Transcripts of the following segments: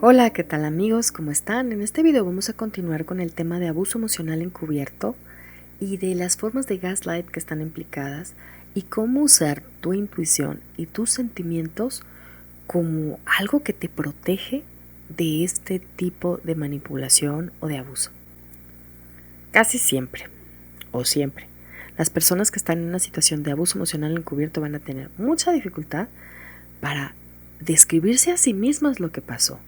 Hola, ¿qué tal amigos? ¿Cómo están? En este video vamos a continuar con el tema de abuso emocional encubierto y de las formas de gaslight que están implicadas y cómo usar tu intuición y tus sentimientos como algo que te protege de este tipo de manipulación o de abuso. Casi siempre, o siempre, las personas que están en una situación de abuso emocional encubierto van a tener mucha dificultad para describirse a sí mismas lo que pasó.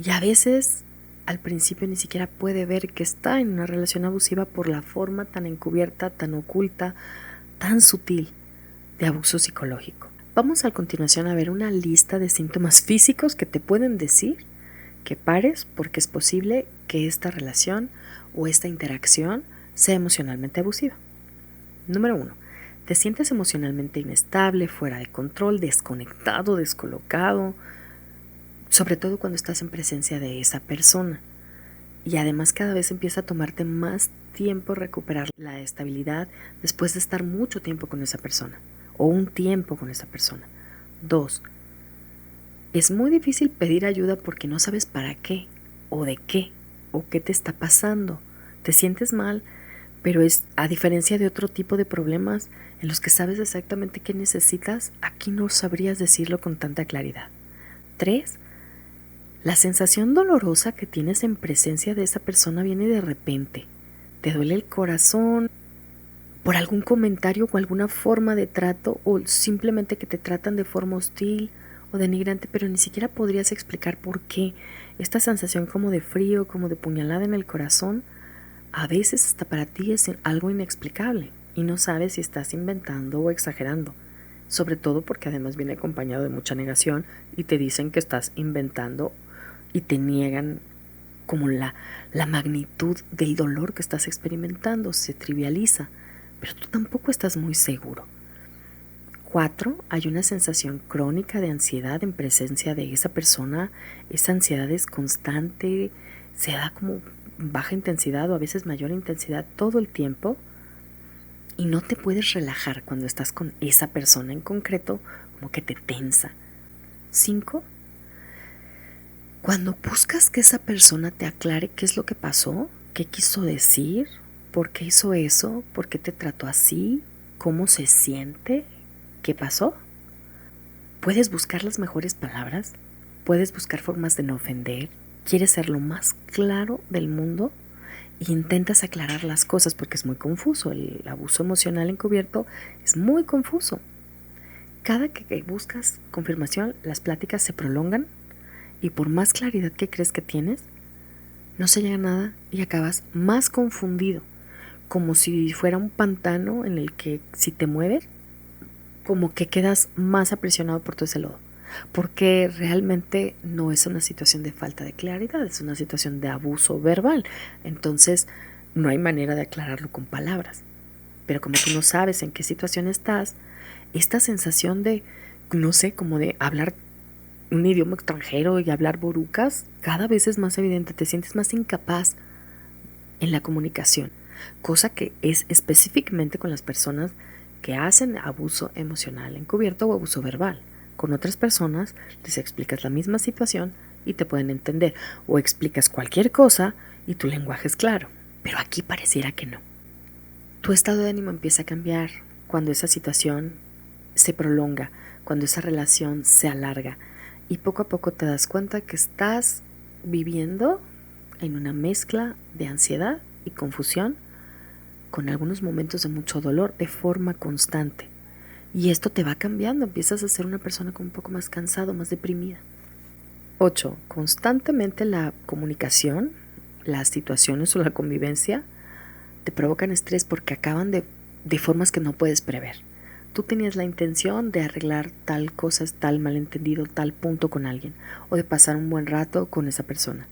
Y a veces al principio ni siquiera puede ver que está en una relación abusiva por la forma tan encubierta, tan oculta, tan sutil de abuso psicológico. Vamos a continuación a ver una lista de síntomas físicos que te pueden decir que pares porque es posible que esta relación o esta interacción sea emocionalmente abusiva. Número 1. Te sientes emocionalmente inestable, fuera de control, desconectado, descolocado, sobre todo cuando estás en presencia de esa persona. Y además cada vez empieza a tomarte más tiempo recuperar la estabilidad después de estar mucho tiempo con esa persona o un tiempo con esa persona. 2. Es muy difícil pedir ayuda porque no sabes para qué o de qué o qué te está pasando. Te sientes mal, pero es a diferencia de otro tipo de problemas en los que sabes exactamente qué necesitas, aquí no sabrías decirlo con tanta claridad. 3. La sensación dolorosa que tienes en presencia de esa persona viene de repente. Te duele el corazón por algún comentario o alguna forma de trato o simplemente que te tratan de forma hostil o denigrante, pero ni siquiera podrías explicar por qué. Esta sensación como de frío, como de puñalada en el corazón, a veces hasta para ti es algo inexplicable y no sabes si estás inventando o exagerando. Sobre todo porque además viene acompañado de mucha negación y te dicen que estás inventando y te niegan como la magnitud del dolor que estás experimentando, se trivializa, pero tú tampoco estás muy seguro. 4. Hay una sensación crónica de ansiedad en presencia de esa persona. Esa ansiedad es constante, se da como baja intensidad o a veces mayor intensidad todo el tiempo y no te puedes relajar cuando estás con esa persona en concreto, como que te tensa. 5. Cuando buscas que esa persona te aclare qué es lo que pasó, qué quiso decir, por qué hizo eso, por qué te trató así, cómo se siente, qué pasó, puedes buscar las mejores palabras, puedes buscar formas de no ofender, quieres ser lo más claro del mundo e intentas aclarar las cosas porque es muy confuso. El abuso emocional encubierto es muy confuso. Cada que buscas confirmación, las pláticas se prolongan y por más claridad que crees que tienes, no se llega a nada y acabas más confundido, como si fuera un pantano en el que si te mueves, como que quedas más aprisionado por todo ese lodo, porque realmente no es una situación de falta de claridad, es una situación de abuso verbal, entonces no hay manera de aclararlo con palabras, pero como tú no sabes en qué situación estás, esta sensación de, no sé, como de hablar un idioma extranjero y hablar borucas, cada vez es más evidente, te sientes más incapaz en la comunicación, cosa que es específicamente con las personas que hacen abuso emocional encubierto o abuso verbal. Con otras personas les explicas la misma situación y te pueden entender, o explicas cualquier cosa y tu lenguaje es claro, pero aquí pareciera que no. Tu estado de ánimo empieza a cambiar cuando esa situación se prolonga, cuando esa relación se alarga y poco a poco te das cuenta que estás viviendo en una mezcla de ansiedad y confusión con algunos momentos de mucho dolor de forma constante. Y esto te va cambiando, empiezas a ser una persona con un poco más cansado, más deprimida. 8. Constantemente la comunicación, las situaciones o la convivencia te provocan estrés porque acaban de formas que no puedes prever. Tú tenías la intención de arreglar tal cosa, tal malentendido, tal punto con alguien, o de pasar un buen rato con esa persona.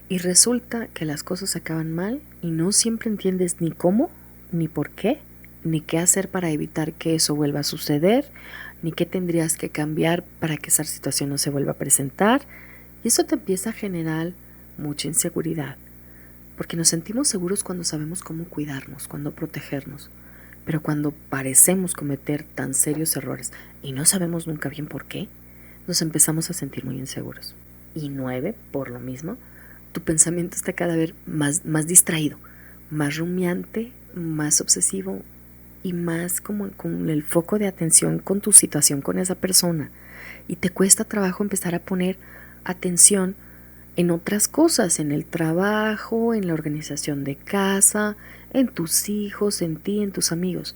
Y resulta que las cosas acaban mal y no siempre entiendes ni cómo, ni por qué, ni qué hacer para evitar que eso vuelva a suceder, ni qué tendrías que cambiar para que esa situación no se vuelva a presentar. Y eso te empieza a generar mucha inseguridad, porque nos sentimos seguros cuando sabemos cómo cuidarnos, cuándo protegernos. Pero cuando parecemos cometer tan serios errores y no sabemos nunca bien por qué, nos empezamos a sentir muy inseguros. y 9 por lo mismo, tu pensamiento está cada vez más distraído, más rumiante, más obsesivo y más como con el foco de atención con tu situación con esa persona. Y te cuesta trabajo empezar a poner atención en otras cosas, en el trabajo, en la organización de casa, en tus hijos, en ti, en tus amigos.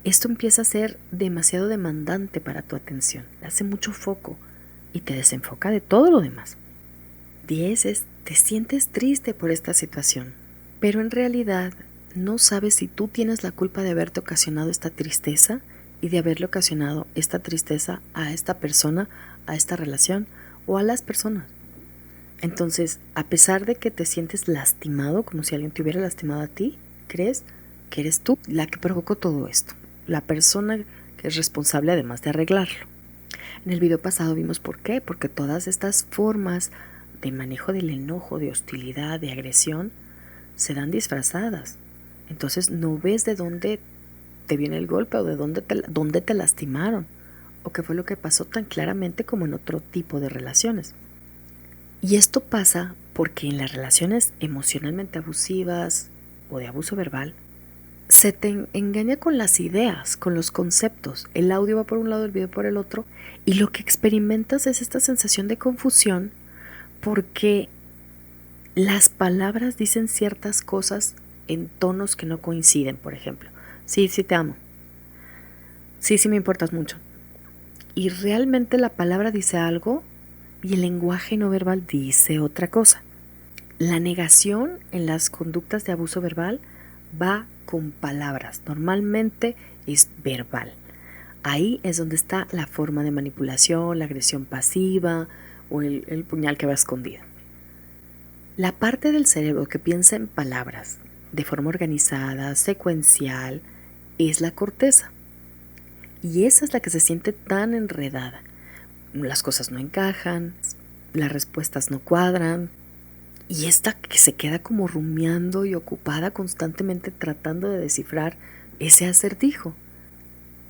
Esto empieza a ser demasiado demandante para tu atención, hace mucho foco y te desenfoca de todo lo demás. 10 es, te sientes triste por esta situación, pero en realidad no sabes si tú tienes la culpa de haberte ocasionado esta tristeza y de haberle ocasionado esta tristeza a esta persona, a esta relación o a las personas. Entonces, a pesar de que te sientes lastimado, como si alguien te hubiera lastimado a ti, crees que eres tú la que provocó todo esto, la persona que es responsable además de arreglarlo. En el video pasado vimos por qué, porque todas estas formas de manejo del enojo, de hostilidad, de agresión, se dan disfrazadas. Entonces no ves de dónde te viene el golpe o de dónde te lastimaron o qué fue lo que pasó tan claramente como en otro tipo de relaciones. Y esto pasa porque en las relaciones emocionalmente abusivas o de abuso verbal se te engaña con las ideas, con los conceptos. El audio va por un lado, el video por el otro, y lo que experimentas es esta sensación de confusión porque las palabras dicen ciertas cosas en tonos que no coinciden. Por ejemplo, sí te amo, sí me importas mucho, y realmente la palabra dice algo y el lenguaje no verbal dice otra cosa. La negación en las conductas de abuso verbal va con palabras, normalmente es verbal. Ahí es donde está la forma de manipulación, la agresión pasiva o el puñal que va escondido. La parte del cerebro que piensa en palabras de forma organizada, secuencial, es la corteza. Y esa es la que se siente tan enredada. Las cosas no encajan, las respuestas no cuadran. Y esta que se queda como rumiando y ocupada constantemente tratando de descifrar ese acertijo.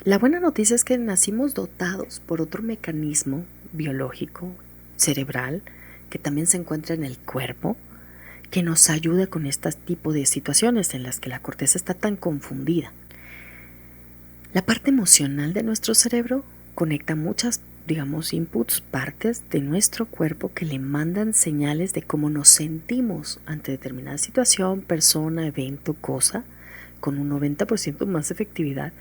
La buena noticia es que nacimos dotados por otro mecanismo biológico, cerebral, que también se encuentra en el cuerpo, que nos ayuda con este tipo de situaciones en las que la corteza está tan confundida. La parte emocional de nuestro cerebro conecta muchas, inputs, partes de nuestro cuerpo que le mandan señales de cómo nos sentimos ante determinada situación, persona, evento, cosa, con un 90% más efectividad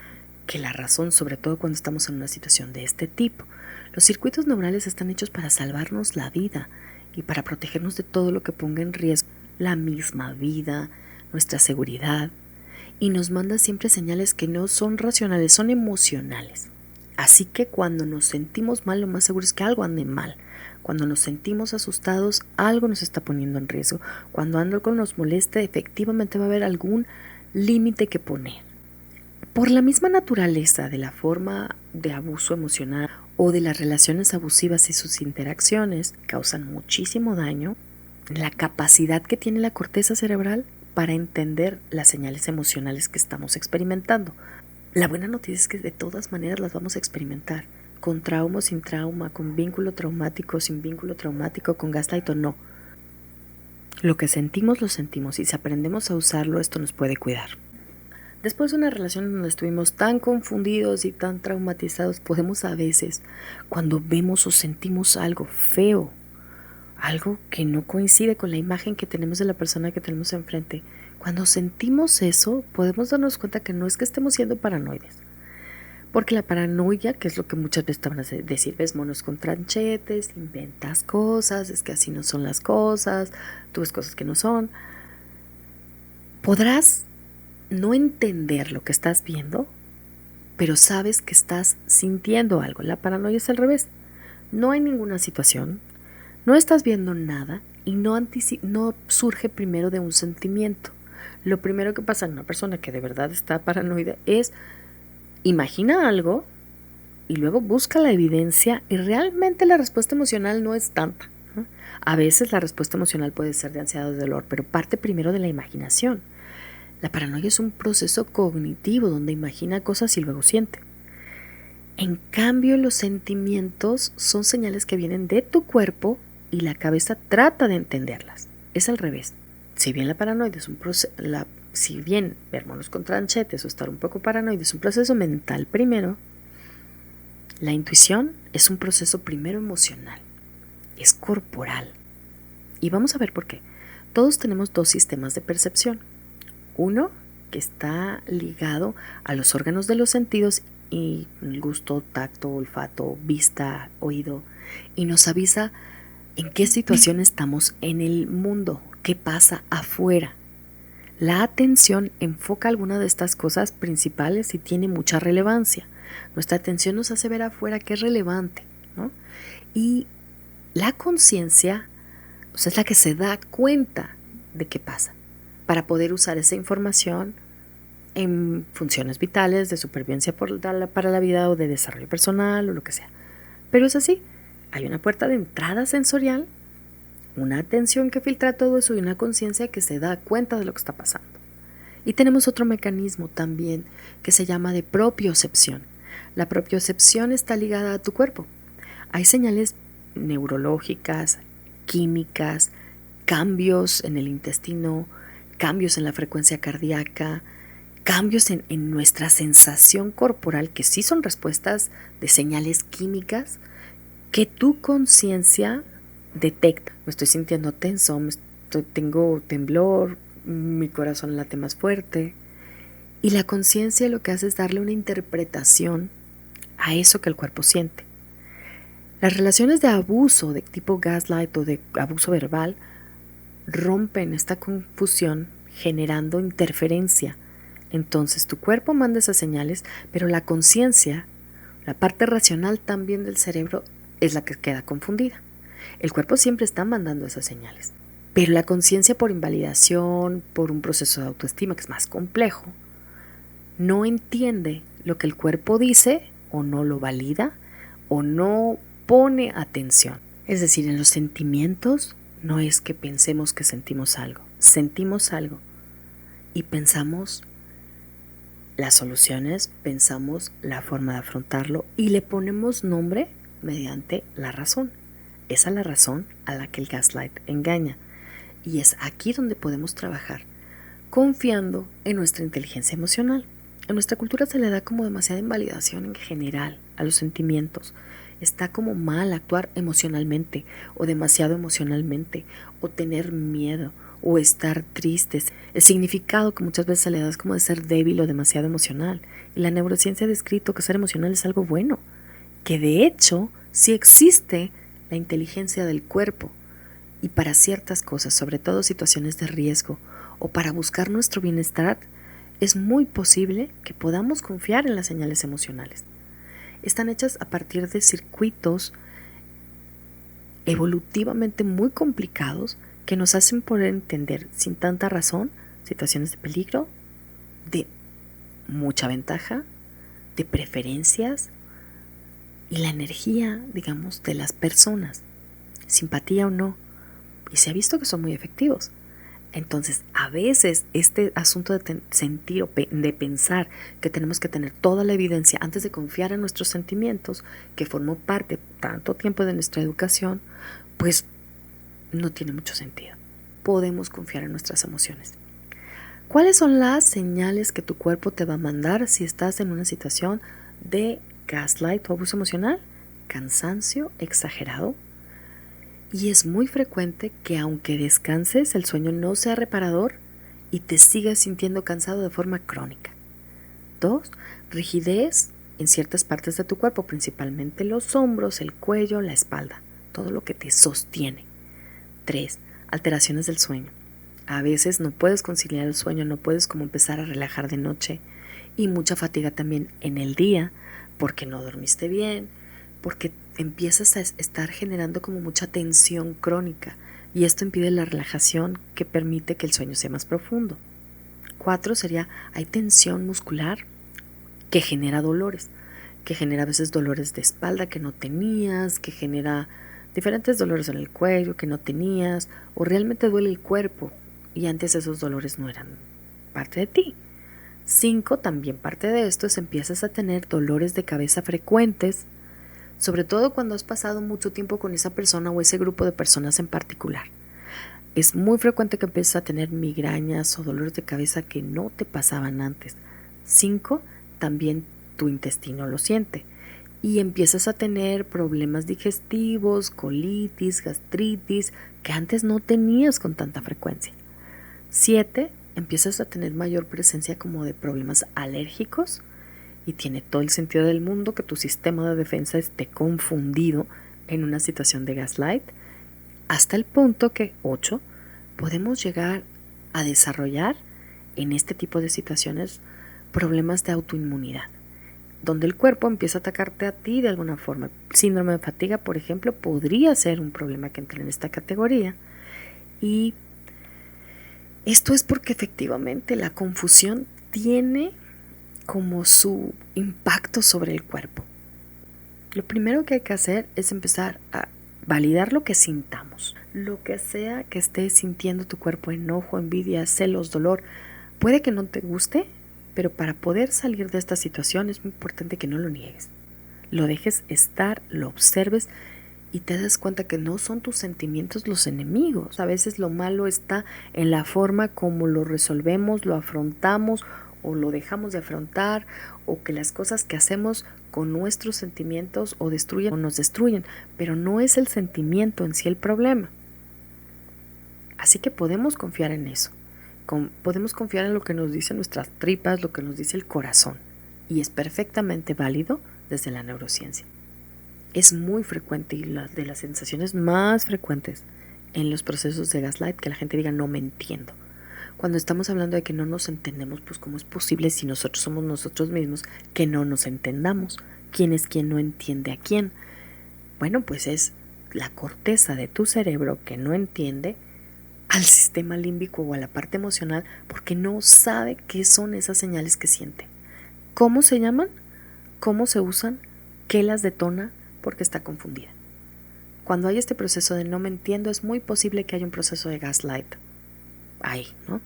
que la razón, sobre todo cuando estamos en una situación de este tipo. Los circuitos neurales están hechos para salvarnos la vida y para protegernos de todo lo que ponga en riesgo la misma vida, nuestra seguridad, y nos manda siempre señales que no son racionales, son emocionales. Así que cuando nos sentimos mal, lo más seguro es que algo ande mal. Cuando nos sentimos asustados, algo nos está poniendo en riesgo. Cuando algo nos molesta, efectivamente va a haber algún límite que poner. Por la misma naturaleza de la forma de abuso emocional o de las relaciones abusivas y sus interacciones causan muchísimo daño, la capacidad que tiene la corteza cerebral para entender las señales emocionales que estamos experimentando. La buena noticia es que de todas maneras las vamos a experimentar, con trauma o sin trauma, con vínculo traumático o sin vínculo traumático, con gaslight o no. Lo que sentimos lo sentimos y si aprendemos a usarlo, esto nos puede cuidar. Después de una relación en donde estuvimos tan confundidos y tan traumatizados, podemos a veces, cuando vemos o sentimos algo feo, algo que no coincide con la imagen que tenemos de la persona que tenemos enfrente, cuando sentimos eso, podemos darnos cuenta que no es que estemos siendo paranoides. Porque la paranoia, que es lo que muchas veces te van a decir, ves monos con tranchetes, inventas cosas, es que así no son las cosas, tú ves cosas que no son. Podrás no entender lo que estás viendo, pero sabes que estás sintiendo algo. La paranoia es al revés. No hay ninguna situación, no estás viendo nada y no surge primero de un sentimiento. Lo primero que pasa en una persona que de verdad está paranoide es imagina algo y luego busca la evidencia y realmente la respuesta emocional no es tanta. A veces la respuesta emocional puede ser de ansiedad o de dolor, pero parte primero de la imaginación. La paranoia es un proceso cognitivo donde imagina cosas y luego siente. En cambio, los sentimientos son señales que vienen de tu cuerpo y la cabeza trata de entenderlas. Es al revés. Si bien la paranoia es un proceso, si bien ver monos con tranchetes o estar un poco paranoide es un proceso mental primero, la intuición es un proceso primero emocional, es corporal. Y vamos a ver por qué. Todos tenemos dos sistemas de percepción. Uno que está ligado a los órganos de los sentidos y el gusto, tacto, olfato, vista, oído, y nos avisa en qué situación estamos en el mundo, qué pasa afuera. La atención enfoca alguna de estas cosas principales y tiene mucha relevancia. Nuestra atención nos hace ver afuera qué es relevante, ¿no? Y la conciencia, o sea, es la que se da cuenta de qué pasa para poder usar esa información en funciones vitales, de supervivencia para la vida o de desarrollo personal o lo que sea. Pero es así, hay una puerta de entrada sensorial, una atención que filtra todo eso y una conciencia que se da cuenta de lo que está pasando. Y tenemos otro mecanismo también que se llama de propiocepción. La propiocepción está ligada a tu cuerpo. Hay señales neurológicas, químicas, cambios en el intestino, cambios en la frecuencia cardíaca, cambios en nuestra sensación corporal, que sí son respuestas de señales químicas que tu conciencia detecta. Me estoy sintiendo tenso, tengo temblor, mi corazón late más fuerte. Y la conciencia lo que hace es darle una interpretación a eso que el cuerpo siente. Las relaciones de abuso de tipo gaslight o de abuso verbal rompen esta confusión generando interferencia. Entonces tu cuerpo manda esas señales, pero la conciencia, la parte racional también del cerebro, es la que queda confundida. El cuerpo siempre está mandando esas señales, pero la conciencia, por invalidación, por un proceso de autoestima que es más complejo, no entiende lo que el cuerpo dice o no lo valida o no pone atención. Es decir, en los sentimientos no es que pensemos que sentimos algo y pensamos las soluciones, pensamos la forma de afrontarlo y le ponemos nombre mediante la razón. Es a la razón a la que el gaslight engaña. Y es aquí donde podemos trabajar, confiando en nuestra inteligencia emocional. En nuestra cultura se le da como demasiada invalidación en general a los sentimientos. Está como mal actuar emocionalmente o demasiado emocionalmente o tener miedo o estar tristes. El significado que muchas veces se le da es como de ser débil o demasiado emocional. Y la neurociencia ha descrito que ser emocional es algo bueno, que de hecho sí existe la inteligencia del cuerpo y para ciertas cosas, sobre todo situaciones de riesgo o para buscar nuestro bienestar, es muy posible que podamos confiar en las señales emocionales. Están hechas a partir de circuitos evolutivamente muy complicados que nos hacen poder entender sin tanta razón situaciones de peligro, de mucha ventaja, de preferencias y la energía, digamos, de las personas, simpatía o no, y se ha visto que son muy efectivos. Entonces, a veces este asunto de sentir o de pensar que tenemos que tener toda la evidencia antes de confiar en nuestros sentimientos, que formó parte tanto tiempo de nuestra educación, pues no tiene mucho sentido. Podemos confiar en nuestras emociones. ¿Cuáles son las señales que tu cuerpo te va a mandar si estás en una situación de gaslight o abuso emocional? Cansancio exagerado. Y es muy frecuente que aunque descanses, el sueño no sea reparador y te sigas sintiendo cansado de forma crónica. 2. Rigidez en ciertas partes de tu cuerpo, principalmente los hombros, el cuello, la espalda, todo lo que te sostiene. 3. Alteraciones del sueño. A veces no puedes conciliar el sueño, no puedes como empezar a relajar de noche y mucha fatiga también en el día porque no dormiste bien, porque empiezas a estar generando como mucha tensión crónica y esto impide la relajación que permite que el sueño sea más profundo. 4 sería, hay tensión muscular que genera dolores, que genera a veces dolores de espalda que no tenías, que genera diferentes dolores en el cuello que no tenías, o realmente duele el cuerpo y antes esos dolores no eran parte de ti. 5, también parte de esto es empiezas a tener dolores de cabeza frecuentes, sobre todo cuando has pasado mucho tiempo con esa persona o ese grupo de personas en particular. Es muy frecuente que empieces a tener migrañas o dolores de cabeza que no te pasaban antes. 5. También tu intestino lo siente. Y empiezas a tener problemas digestivos, colitis, gastritis, que antes no tenías con tanta frecuencia. 7. Empiezas a tener mayor presencia como de problemas alérgicos y tiene todo el sentido del mundo que tu sistema de defensa esté confundido en una situación de gaslight. Hasta el punto que 8. Podemos llegar a desarrollar en este tipo de situaciones problemas de autoinmunidad, donde el cuerpo empieza a atacarte a ti de alguna forma. Síndrome de fatiga, por ejemplo, podría ser un problema que entre en esta categoría. Y esto es porque efectivamente la confusión tiene como su impacto sobre el cuerpo. Lo primero que hay que hacer es empezar a validar lo que sintamos. Lo que sea que estés sintiendo tu cuerpo, enojo, envidia, celos, dolor, puede que no te guste, pero para poder salir de esta situación es muy importante que no lo niegues. Lo dejes estar, lo observes y te das cuenta que no son tus sentimientos los enemigos. A veces lo malo está en la forma como lo resolvemos, lo afrontamos o lo dejamos de afrontar, o que las cosas que hacemos con nuestros sentimientos o destruyen o nos destruyen, pero no es el sentimiento en sí el problema. Así que podemos confiar en eso. Podemos confiar en lo que nos dicen nuestras tripas, lo que nos dice el corazón, y es perfectamente válido desde la neurociencia. Es muy frecuente y de las sensaciones más frecuentes en los procesos de gaslight que la gente diga no me entiendo. Cuando estamos hablando de que no nos entendemos, pues ¿cómo es posible si nosotros somos nosotros mismos que no nos entendamos? ¿Quién es quien no entiende a quién? Bueno, pues es la corteza de tu cerebro que no entiende al sistema límbico o a la parte emocional porque no sabe qué son esas señales que siente. ¿Cómo se llaman? ¿Cómo se usan? ¿Qué las detona? Porque está confundida. Cuando hay este proceso de no me entiendo, es muy posible que haya un proceso de gaslight ahí, ¿no?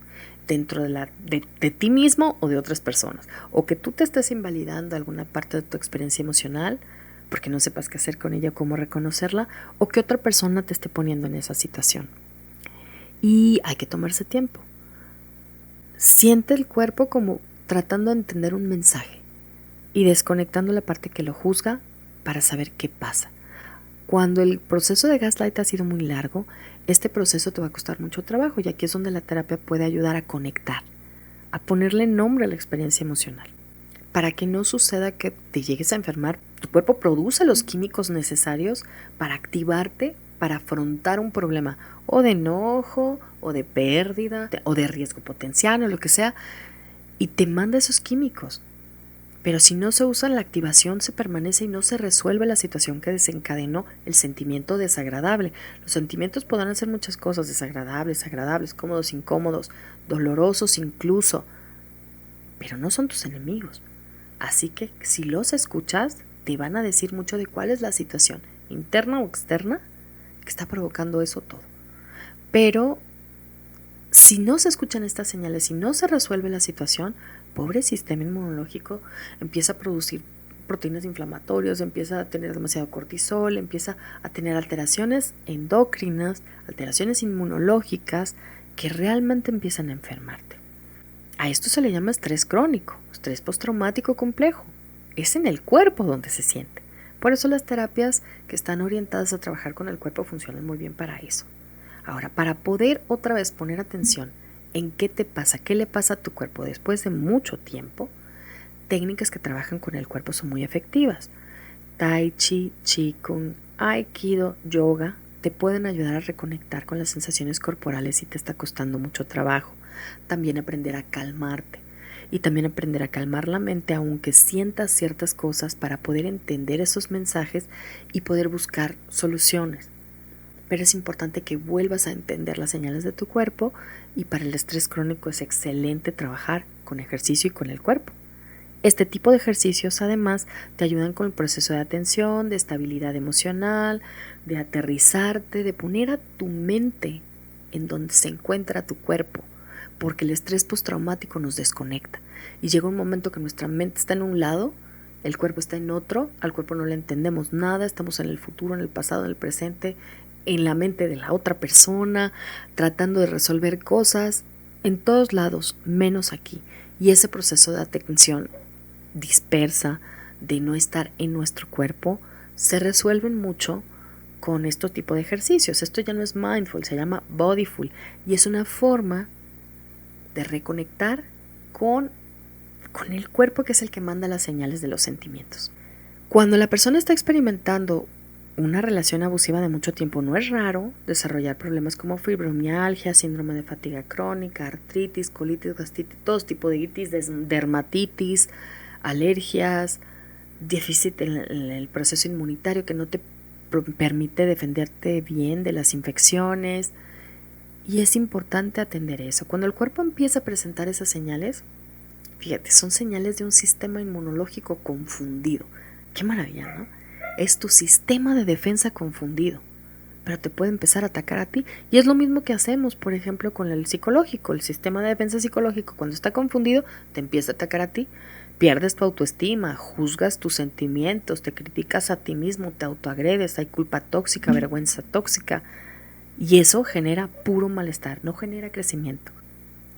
Dentro de ti mismo o de otras personas. O que tú te estés invalidando alguna parte de tu experiencia emocional porque no sepas qué hacer con ella o cómo reconocerla, o que otra persona te esté poniendo en esa situación. Y hay que tomarse tiempo. Siente el cuerpo como tratando de entender un mensaje y desconectando la parte que lo juzga para saber qué pasa. Cuando el proceso de gaslight ha sido muy largo, este proceso te va a costar mucho trabajo y aquí es donde la terapia puede ayudar a conectar, a ponerle nombre a la experiencia emocional. Para que no suceda que te llegues a enfermar, tu cuerpo produce los químicos necesarios para activarte, para afrontar un problema o de enojo o de pérdida o de riesgo potencial o lo que sea, y te manda esos químicos. Pero si no se usa, la activación se permanece y no se resuelve la situación que desencadenó el sentimiento desagradable. Los sentimientos podrán ser muchas cosas, desagradables, agradables, cómodos, incómodos, dolorosos incluso, pero no son tus enemigos. Así que si los escuchas, te van a decir mucho de cuál es la situación, interna o externa, que está provocando eso todo. Pero si no se escuchan estas señales, si no se resuelve la situación, pobre sistema inmunológico empieza a producir proteínas inflamatorias, empieza a tener demasiado cortisol, empieza a tener alteraciones endocrinas, alteraciones inmunológicas que realmente empiezan a enfermarte. A esto se le llama estrés crónico, estrés postraumático complejo. Es en el cuerpo donde se siente. Por eso las terapias que están orientadas a trabajar con el cuerpo funcionan muy bien para eso. Ahora, para poder otra vez poner atención en qué te pasa, qué le pasa a tu cuerpo después de mucho tiempo, técnicas que trabajan con el cuerpo son muy efectivas. Tai Chi, Qigong, Aikido, Yoga te pueden ayudar a reconectar con las sensaciones corporales si te está costando mucho trabajo. También aprender a calmarte y también aprender a calmar la mente aunque sientas ciertas cosas para poder entender esos mensajes y poder buscar soluciones. Pero es importante que vuelvas a entender las señales de tu cuerpo y para el estrés crónico es excelente trabajar con ejercicio y con el cuerpo. Este tipo de ejercicios además te ayudan con el proceso de atención, de estabilidad emocional, de aterrizarte, de poner a tu mente en donde se encuentra tu cuerpo, porque el estrés postraumático nos desconecta y llega un momento que nuestra mente está en un lado El cuerpo está en otro, al cuerpo no le entendemos nada, estamos en el futuro, en el pasado, en el presente, en la mente de la otra persona, tratando de resolver cosas en todos lados, menos aquí. Y ese proceso de atención dispersa, de no estar en nuestro cuerpo, se resuelven mucho con este tipo de ejercicios. Esto ya no es mindful, se llama bodyful y es una forma de reconectar con el cuerpo, que es el que manda las señales de los sentimientos. Cuando la persona está experimentando una relación abusiva de mucho tiempo, no es raro desarrollar problemas como fibromialgia, síndrome de fatiga crónica, artritis, colitis, gastritis, todo tipo de itis, dermatitis, alergias, déficit en el proceso inmunitario que no te permite defenderte bien de las infecciones. Y es importante atender eso. Cuando el cuerpo empieza a presentar esas señales, fíjate, son señales de un sistema inmunológico confundido. Qué maravilla, ¿no? Es tu sistema de defensa confundido, pero te puede empezar a atacar a ti. Y es lo mismo que hacemos, por ejemplo, con el psicológico. El sistema de defensa psicológico, cuando está confundido, te empieza a atacar a ti. Pierdes tu autoestima, juzgas tus sentimientos, te criticas a ti mismo, te autoagredes, hay culpa tóxica, vergüenza tóxica. Y eso genera puro malestar, no genera crecimiento.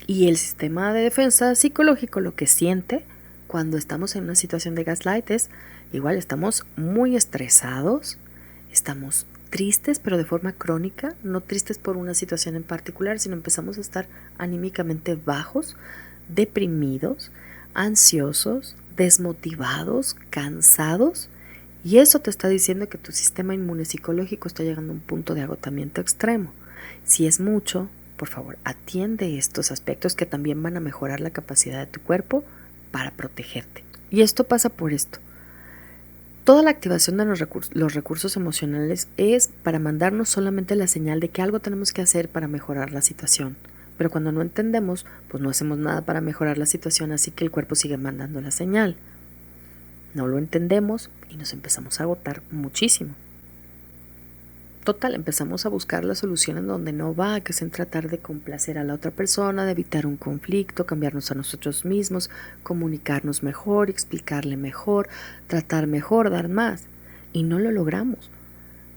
Y el sistema de defensa psicológico lo que siente cuando estamos en una situación de gaslight es, igual estamos muy estresados, estamos tristes, pero de forma crónica, no tristes por una situación en particular, sino empezamos a estar anímicamente bajos, deprimidos, ansiosos, desmotivados, cansados, y eso te está diciendo que tu sistema inmune psicológico está llegando a un punto de agotamiento extremo. Si es mucho, por favor, atiende estos aspectos que también van a mejorar la capacidad de tu cuerpo para protegerte. Y esto pasa por esto. Toda la activación de los recursos emocionales es para mandarnos solamente la señal de que algo tenemos que hacer para mejorar la situación. Pero cuando no entendemos, pues no hacemos nada para mejorar la situación, así que el cuerpo sigue mandando la señal. No lo entendemos y nos empezamos a agotar muchísimo. Total, empezamos a buscar la solución en donde no va, que es en tratar de complacer a la otra persona, de evitar un conflicto, cambiarnos a nosotros mismos, comunicarnos mejor, explicarle mejor, tratar mejor, dar más. Y no lo logramos.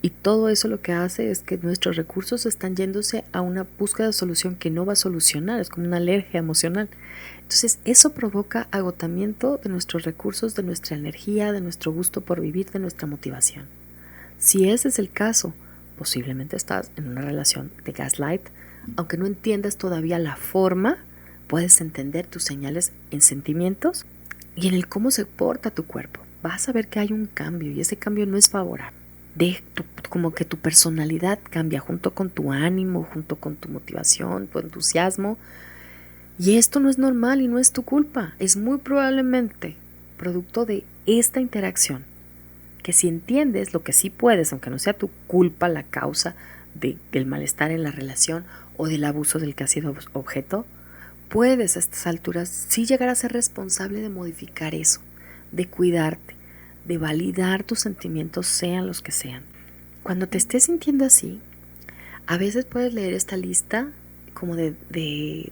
Y todo eso lo que hace es que nuestros recursos están yéndose a una búsqueda de solución que no va a solucionar, es como una alergia emocional. Entonces eso provoca agotamiento de nuestros recursos, de nuestra energía, de nuestro gusto por vivir, de nuestra motivación. Si ese es el caso, posiblemente estás en una relación de gaslight. Aunque no entiendas todavía la forma, puedes entender tus señales en sentimientos y en el cómo se porta tu cuerpo. Vas a ver que hay un cambio y ese cambio no es favorable. Como que tu personalidad cambia junto con tu ánimo, junto con tu motivación, tu entusiasmo. Y esto no es normal y no es tu culpa. Es muy probablemente producto de esta interacción. Que si entiendes lo que sí puedes, aunque no sea tu culpa la causa del malestar en la relación o del abuso del que has sido objeto, puedes a estas alturas sí llegar a ser responsable de modificar eso, de cuidarte, de validar tus sentimientos, sean los que sean. Cuando te estés sintiendo así, a veces puedes leer esta lista como de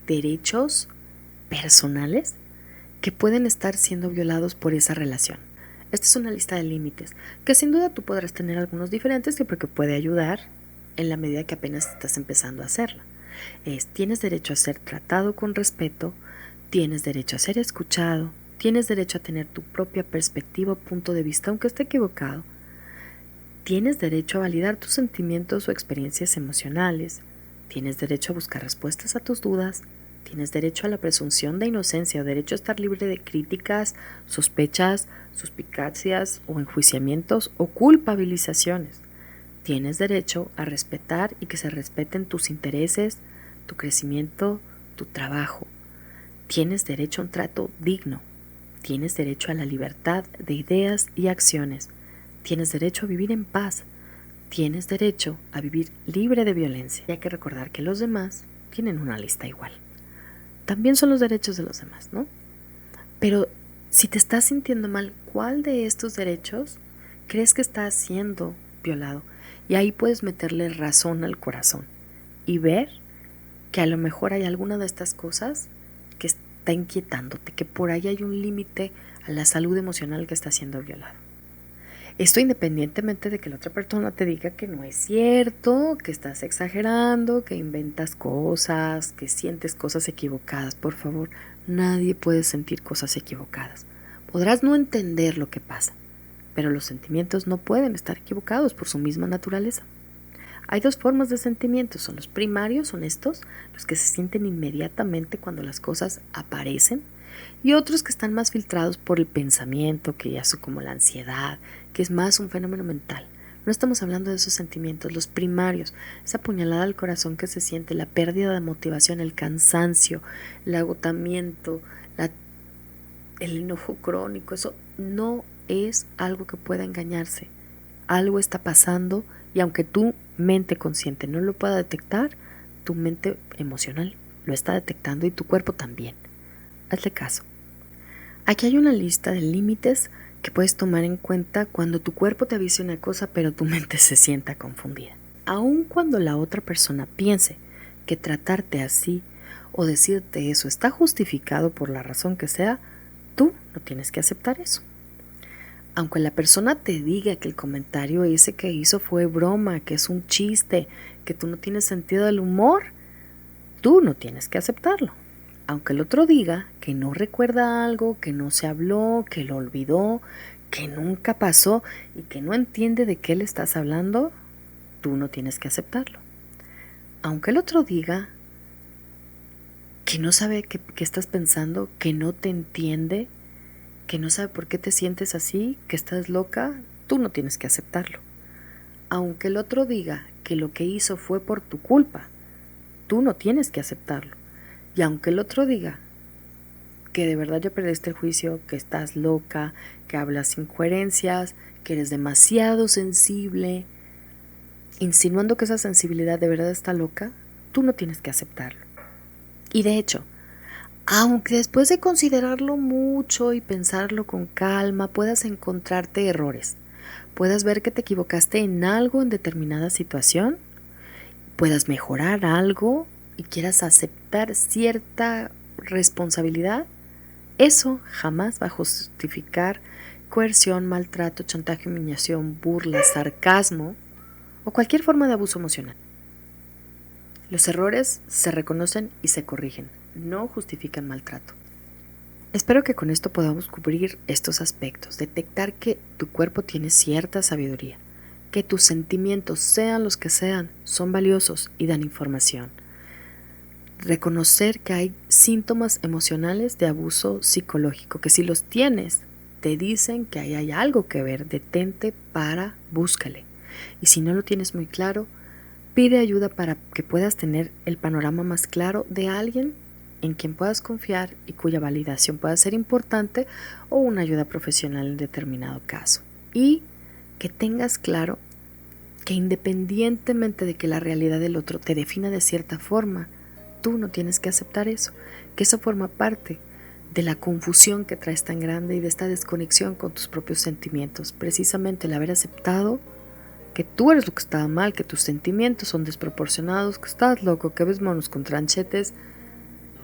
derechos personales que pueden estar siendo violados por esa relación. Esta es una lista de límites, que sin duda tú podrás tener algunos diferentes, porque puede ayudar en la medida que apenas estás empezando a hacerla. Tienes derecho a ser tratado con respeto, tienes derecho a ser escuchado, tienes derecho a tener tu propia perspectiva o punto de vista, aunque esté equivocado. Tienes derecho a validar tus sentimientos o experiencias emocionales, tienes derecho a buscar respuestas a tus dudas, tienes derecho a la presunción de inocencia o derecho a estar libre de críticas, sospechas, suspicacias o enjuiciamientos o culpabilizaciones. Tienes derecho a respetar y que se respeten tus intereses, tu crecimiento, tu trabajo. Tienes derecho a un trato digno. Tienes derecho a la libertad de ideas y acciones. Tienes derecho a vivir en paz. Tienes derecho a vivir libre de violencia. Y hay que recordar que los demás tienen una lista igual. También son los derechos de los demás, ¿no? Pero si te estás sintiendo mal, ¿cuál de estos derechos crees que está siendo violado? Y ahí puedes meterle razón al corazón y ver que a lo mejor hay alguna de estas cosas que está inquietándote, que por ahí hay un límite a la salud emocional que está siendo violado. Esto independientemente de que la otra persona te diga que no es cierto, que estás exagerando, que inventas cosas, que sientes cosas equivocadas. Por favor, nadie puede sentir cosas equivocadas. Podrás no entender lo que pasa, pero los sentimientos no pueden estar equivocados por su misma naturaleza. Hay dos formas de sentimientos, son los primarios, son estos, los que se sienten inmediatamente cuando las cosas aparecen, y otros que están más filtrados por el pensamiento, que ya son como la ansiedad, que es más un fenómeno mental. No estamos hablando de esos sentimientos, los primarios, esa puñalada al corazón que se siente, la pérdida de motivación, el cansancio, el agotamiento, el enojo crónico, eso no es algo que pueda engañarse. Algo está pasando y aunque tu mente consciente no lo pueda detectar, tu mente emocional lo está detectando y tu cuerpo también. Hazle caso. Aquí hay una lista de límites que puedes tomar en cuenta cuando tu cuerpo te avise una cosa pero tu mente se sienta confundida. Aun cuando la otra persona piense que tratarte así o decirte eso está justificado por la razón que sea, tú no tienes que aceptar eso. Aunque la persona te diga que el comentario ese que hizo fue broma, que es un chiste, que tú no tienes sentido del humor, tú no tienes que aceptarlo. Aunque el otro diga que no recuerda algo, que no se habló, que lo olvidó, que nunca pasó y que no entiende de qué le estás hablando, tú no tienes que aceptarlo. Aunque el otro diga que no sabe qué estás pensando, que no te entiende, que no sabe por qué te sientes así, que estás loca, tú no tienes que aceptarlo. Aunque el otro diga que lo que hizo fue por tu culpa, tú no tienes que aceptarlo. Y aunque el otro diga que de verdad ya perdiste el juicio, que estás loca, que hablas sin coherencias, que eres demasiado sensible, insinuando que esa sensibilidad de verdad está loca, tú no tienes que aceptarlo. Y de hecho, aunque después de considerarlo mucho y pensarlo con calma, puedas encontrarte errores, puedas ver que te equivocaste en algo en determinada situación, puedas mejorar algo y quieras aceptar cierta responsabilidad, eso jamás va a justificar coerción, maltrato, chantaje, humillación, burla, sarcasmo o cualquier forma de abuso emocional. Los errores se reconocen y se corrigen, no justifican maltrato. Espero que con esto podamos cubrir estos aspectos, detectar que tu cuerpo tiene cierta sabiduría, que tus sentimientos, sean los que sean, son valiosos y dan información. Reconocer que hay síntomas emocionales de abuso psicológico, que si los tienes, te dicen que ahí hay algo que ver, detente, búscale. Y si no lo tienes muy claro, pide ayuda para que puedas tener el panorama más claro de alguien en quien puedas confiar y cuya validación pueda ser importante o una ayuda profesional en determinado caso. Y que tengas claro que independientemente de que la realidad del otro te defina de cierta forma, tú no tienes que aceptar eso, que eso forma parte de la confusión que traes tan grande y de esta desconexión con tus propios sentimientos. Precisamente el haber aceptado que tú eres lo que estaba mal, que tus sentimientos son desproporcionados, que estás loco, que ves monos con tranchetes,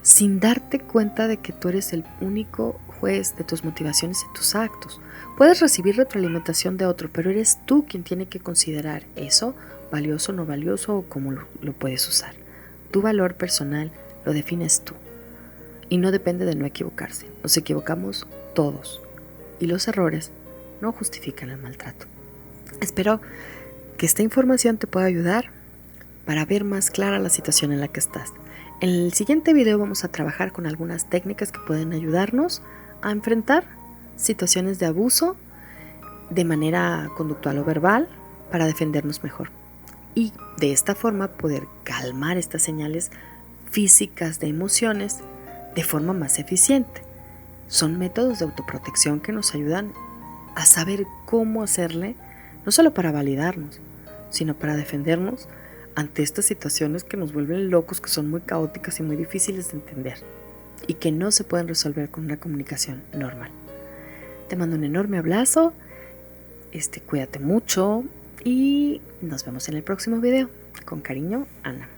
sin darte cuenta de que tú eres el único juez de tus motivaciones y tus actos. Puedes recibir retroalimentación de otro, pero eres tú quien tiene que considerar eso valioso, no valioso o cómo lo puedes usar. Tu valor personal lo defines tú y no depende de no equivocarse. Nos equivocamos todos y los errores no justifican el maltrato. Espero que esta información te pueda ayudar para ver más clara la situación en la que estás. En el siguiente video vamos a trabajar con algunas técnicas que pueden ayudarnos a enfrentar situaciones de abuso de manera conductual o verbal para defendernos mejor y de esta forma poder calmar estas señales físicas de emociones de forma más eficiente. Son métodos de autoprotección que nos ayudan a saber cómo hacerle, no solo para validarnos, sino para defendernos ante estas situaciones que nos vuelven locos, que son muy caóticas y muy difíciles de entender y que no se pueden resolver con una comunicación normal. Te mando un enorme abrazo, cuídate mucho y nos vemos en el próximo video. Con cariño, Ana.